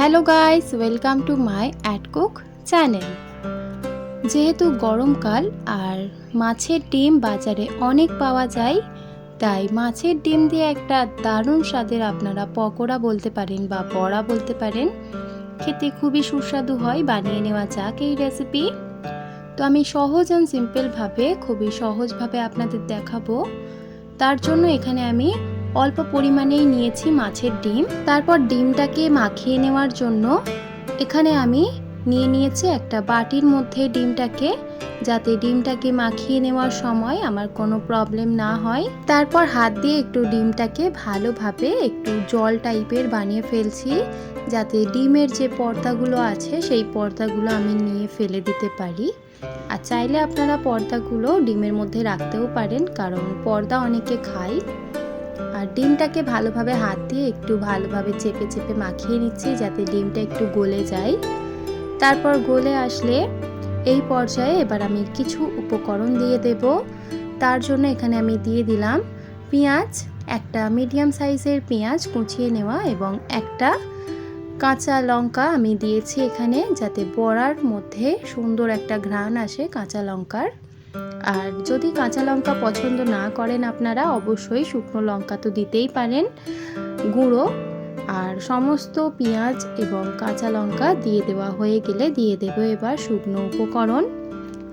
Hello guys, welcome to my at cook channel. যেহেতু গরমকাল আর মাছের ডিম বাজারে অনেক পাওয়া যায়, তাই মাছের ডিম দিয়ে একটা দারুণ স্বাদের আপনারা পকোড়া বলতে পারেন বা বড়া বলতে পারেন, খেতে খুবই সুস্বাদু হয়। বানিয়ে নেওয়া যাক এই রেসিপি। তো আমি সহজ অ্যান্ড সিম্পলভাবে খুবই সহজভাবে আপনাদের দেখাবো। তার জন্য এখানে আমি অল্প পরিমাণেই নিয়েছি মাছের ডিম। তারপর ডিমটাকে মাখিয়ে নেওয়ার জন্য এখানে আমি নিয়েছি একটা বাটির মধ্যে ডিমটাকে, যাতে ডিমটাকে মাখিয়ে নেওয়ার সময় আমার কোনো প্রবলেম না হয়। তারপর হাত দিয়ে একটু ডিমটাকে ভালোভাবে একটু জল টাইপের বানিয়ে ফেলছি, যাতে ডিমের যে পর্দাগুলো আছে সেই পর্দাগুলো আমি নিয়ে ফেলে দিতে পারি। আর চাইলে আপনারা পর্দাগুলো ডিমের মধ্যে রাখতেও পারেন, কারণ পর্দা অনেকে খায়। আর ডিমটাকে ভালোভাবে হাত দিয়ে একটু ভালোভাবে চেপে চেপে মাখিয়ে নিচ্ছি, যাতে ডিমটা একটু গলে যায়। তারপর গলে আসলে এই পর্যায়ে এবার আমি কিছু উপকরণ দিয়ে দেব। তার জন্য এখানে আমি দিয়ে দিলাম পেঁয়াজ, একটা মিডিয়াম সাইজের পেঁয়াজ কুচিয়ে নেওয়া, এবং একটা কাঁচা লঙ্কা আমি দিয়েছি এখানে, যাতে বড়ার মধ্যে সুন্দর একটা ঘ্রাণ আসে কাঁচা লঙ্কার। আর যদি কাঁচা লঙ্কা পছন্দ না করেন আপনারা, অবশ্যই শুকনো লঙ্কা তো দিতেই পারেন গুঁড়ো। আর সমস্ত পেঁয়াজ এবং কাঁচা লঙ্কা দিয়ে দেওয়া হয়ে গেলে দিয়ে দেব এবার শুকনো উপকরণ।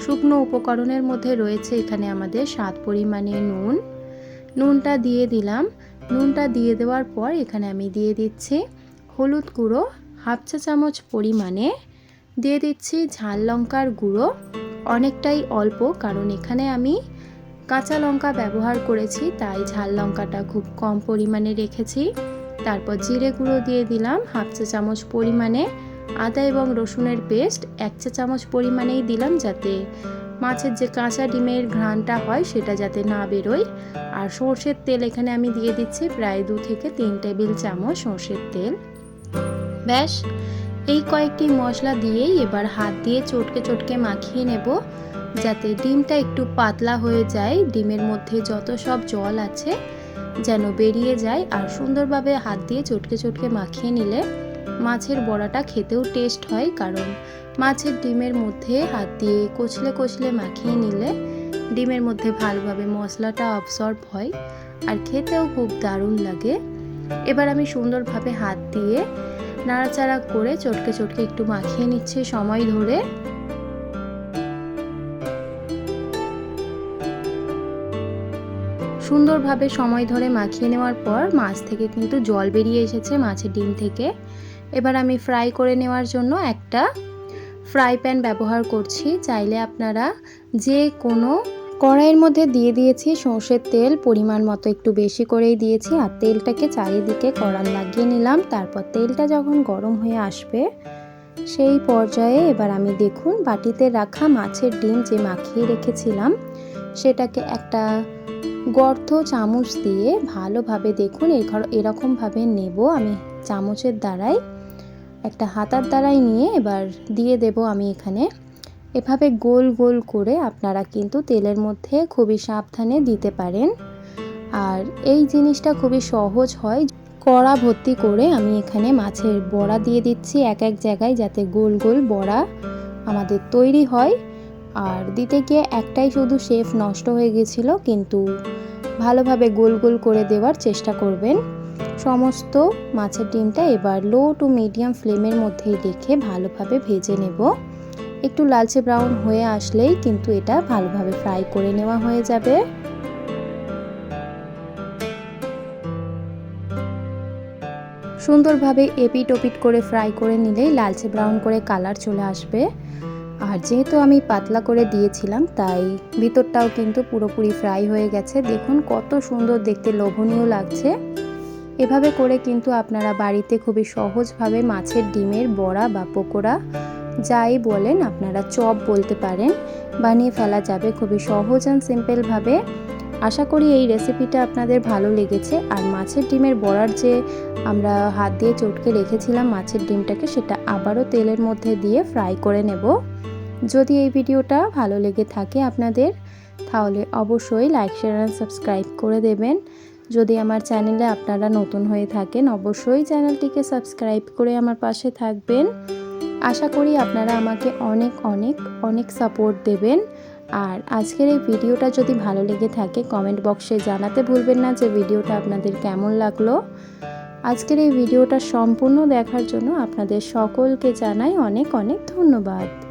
শুকনো উপকরণের মধ্যে রয়েছে এখানে আমাদের স্বাদ পরিমাণে নুনটা দিয়ে দিলাম। নুনটা দিয়ে দেওয়ার পর এখানে আমি দিয়ে দিচ্ছি হলুদ গুঁড়ো হাফ চা চামচ পরিমাণে, দিয়ে দিচ্ছি ঝাল লঙ্কার গুঁড়ো অনেকটাই অল্প, কারণ এখানে আমি কাঁচা লঙ্কা ব্যবহার করেছি, তাই ঝাল লঙ্কাটা খুব কম পরিমাণে রেখেছি। তারপর জিরে গুঁড়ো দিয়ে দিলাম হাফ চা চামচ পরিমাণে, আদা এবং রসুনের পেস্ট 1 চা চামচ পরিমাণেই দিলাম, যাতে মাছের যে কাঁচা ডিমের ঘ্রাণটা হয় সেটা যাতে না বেরোয়। আর সর্ষের তেল এখানে আমি দিয়ে দিচ্ছি প্রায় 2 থেকে 3 টেবিল চামচ সর্ষের তেল। ব্যাস, এই কয়েকটি মশলা দিয়েই এবার হাত দিয়ে চটকে চটকে মাখিয়ে নেব, যাতে ডিমটা একটু পাতলা হয়ে যায়, ডিমের মধ্যে যত সব জল আছে যেন বেরিয়ে যায়। আর সুন্দরভাবে হাত দিয়ে চটকে চটকে মাখিয়ে নিলে মাছের বড়াটা খেতেও টেস্ট হয়, কারণ মাছের ডিমের মধ্যে হাত দিয়ে কচলে কচলে মাখিয়ে নিলে ডিমের মধ্যে ভালোভাবে মশলাটা অবজর্ব হয় আর খেতেও খুব দারুণ লাগে। এবার আমি সুন্দরভাবে হাত দিয়ে নাড়াচাড়া করে চটকে চটকে একটু মাখিয়ে নিচ্ছি সময় ধরে। সুন্দরভাবে সময় ধরে মাখিয়ে নেওয়ার পর মাছ থেকে কিন্তু জল বেরিয়ে এসেছে, মাছের ডিম থেকে। এবার আমি ফ্রাই করে নেওয়ার জন্য একটা ফ্রাই প্যান ব্যবহার করছি। চাইলে আপনারা যে কোনো কড়াইয়ের মধ্যে দিয়ে দিয়েছি সর্ষের তেল পরিমাণ মতো, একটু বেশি করেই দিয়েছি। আর তেলটাকে চারিদিকে কড়াই লাগিয়ে নিলাম। তারপর তেলটা যখন গরম হয়ে আসবে সেই পর্যায়ে এবার আমি দেখুন বাটিতে রাখা মাছের ডিম যে মাখিয়ে রেখেছিলাম সেটাকে একটা গর্ত চামচ দিয়ে ভালোভাবে দেখুন এরকমভাবে নেব আমি চামচের দ্বারাই, একটা হাতার দ্বারাই নিয়ে এবার দিয়ে দেব আমি এখানে। এভাবে গোল গোল করে আপনারা কিন্তু তেলের মধ্যে খুবই সাবধানে দিতে পারেন। আর এই জিনিসটা খুবই সহজ হয়। কড়া ভর্তি করে আমি এখানে মাছের বড়া দিয়ে দিচ্ছি এক এক জায়গায়, যাতে গোল গোল বড়া আমাদের তৈরি হয়। আর দিতে গিয়ে একটাই শুধু শেপ নষ্ট হয়ে গেছিলো, কিন্তু ভালোভাবে গোল গোল করে দেওয়ার চেষ্টা করবেন। সমস্ত মাছের ডিমটা এবার লো টু মিডিয়াম ফ্লেমের মধ্যে রেখে ভালোভাবে ভেজে নেব। একটু লালচে ব্রাউন হয়ে আসলেই কিন্তু এটা ভালোভাবে ফ্রাই করে নেওয়া হয়ে যাবে। সুন্দরভাবে এপিট ওপিট করে ফ্রাই করে নিলেই লালচে ব্রাউন করে কালার চলে আসবে। আর যেহেতু আমি পাতলা করে দিয়েছিলাম তাই ভিতরটাও কিন্তু পুরোপুরি ফ্রাই হয়ে গেছে। দেখুন কত সুন্দর দেখতে, লোভনীয় লাগছে। এভাবে করে কিন্তু আপনারা বাড়িতে খুবই সহজভাবে মাছের ডিমের বড়া বা পকোড়া যাই বলেন, আপনারা চপ বলতে পারেন, বানিয়ে ফেলা যাবে খুবই সহজ অ্যান্ড সিম্পলভাবে। আশা করি এই রেসিপিটা আপনাদের ভালো লেগেছে। আর মাছের ডিমের বড়ার যে আমরা হাত দিয়ে চটকে রেখেছিলাম মাছের ডিমটাকে, সেটা আবারও তেলের মধ্যে দিয়ে ফ্রাই করে নেব। যদি এই ভিডিওটা ভালো লেগে থাকে আপনাদের, তাহলে অবশ্যই লাইক শেয়ার অ্যান্ড সাবস্ক্রাইব করে দেবেন। যদি আমার চ্যানেলে আপনারা নতুন হয়ে থাকেন অবশ্যই চ্যানেলটিকে সাবস্ক্রাইব করে আমার পাশে থাকবেন। আশা করি আপনারা আমাকে অনেক অনেক অনেক সাপোর্ট দেবেন। আর আজকের এই ভিডিওটা যদি ভালো লেগে থাকে কমেন্ট বক্সে জানাতে ভুলবেন না যে ভিডিওটা আপনাদের কেমন লাগলো। আজকের এই ভিডিওটা সম্পূর্ণ দেখার জন্য আপনাদের সকলকে জানাই অনেক অনেক ধন্যবাদ।